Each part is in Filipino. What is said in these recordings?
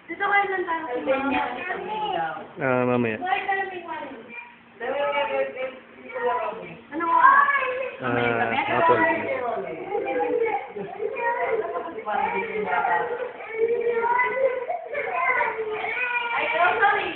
Dito kayo lang tayo. Mamaya. Ano oras? Hapon. Ay, sorry.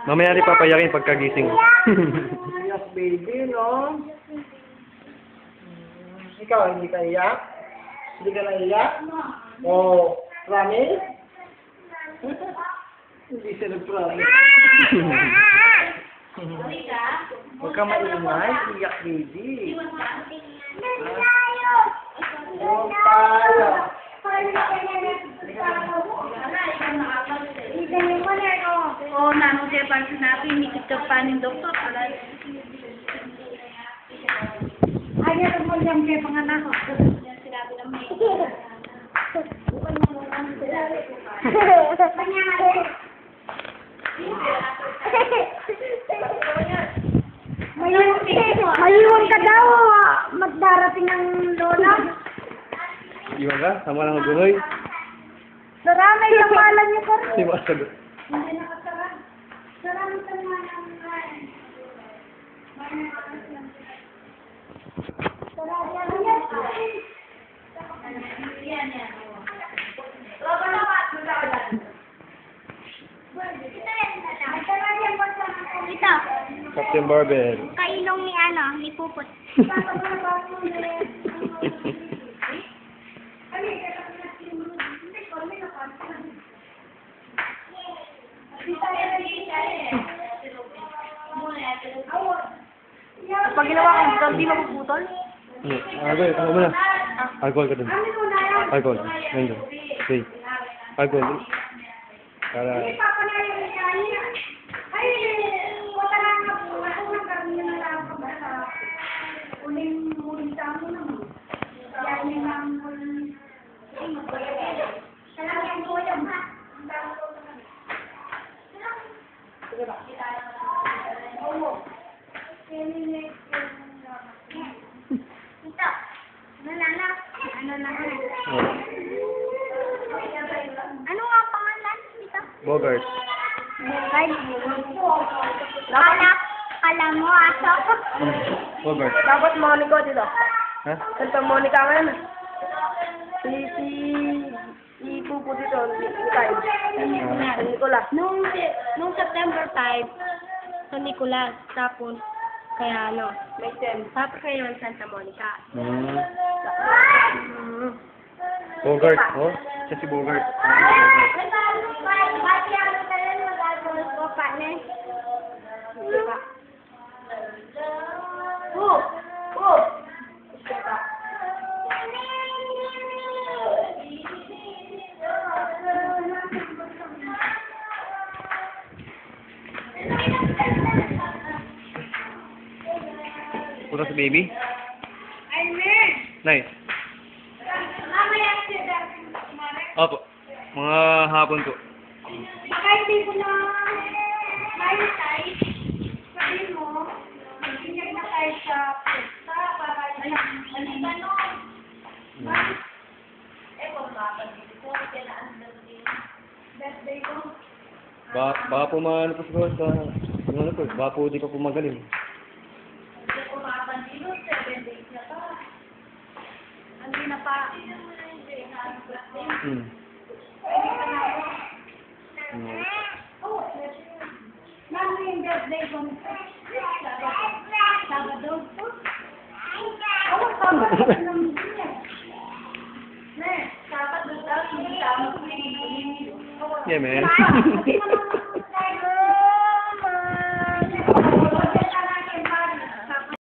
Mamaya rin papayakin pagkagising. Iyak, baby, no? Ikaw, hindi ka iyak? Hindi ka naiyak? Oh, promise? Hindi siya nag-promise. Huwag ka maingay, iyak, baby. Huwag tayo. Oo, nanong siya parang sinabi, nikit ka pa ng doktor. Ay, yan mo lang kayo panganak. Yan sinabi ng may. Maliwan ka daw, magdarating ng lola. Iwan ka? Sama lang guloy. Sarami, kamalan niyo pa rin. Di ba sagot? Hindi nakasara. Sarami ka naman ang Ito, Captain Barbell. kailong ni Puput. pag ginawa ko ito, hindi mapuputol? Alcohol, ano mo na? Alcohol ka dun. Alcohol. Nandun. Okay. Alcohol. Para... Ano nga pangalan dito? Bogart. Kala mo aso? Bogart. Dapat Monica dito. Ha? Santa Monica ngayon. Si Pupo dito, tayo. San Nicolas. Nung September 5, sa Nicolas, tapos kaya May SEM. tapos ngayon Santa Monica. Bogart. Oh, siya si Bogart. Puto si baby? Nice. Opo. Mga hapon po. Baka hindi ko na maritay, sabihin mo, magbinyag na tayo sa pesta para maliban nun. Birthday ko. Baka po maano po siguro sa... Ano po, baka po di pa po magaling. Hindi ko makapansin, 7 days na pa. Hindi na pa. Lalo yung birthday ko. Sabado. Sabado daw, hindi tama ko. Yeah, man.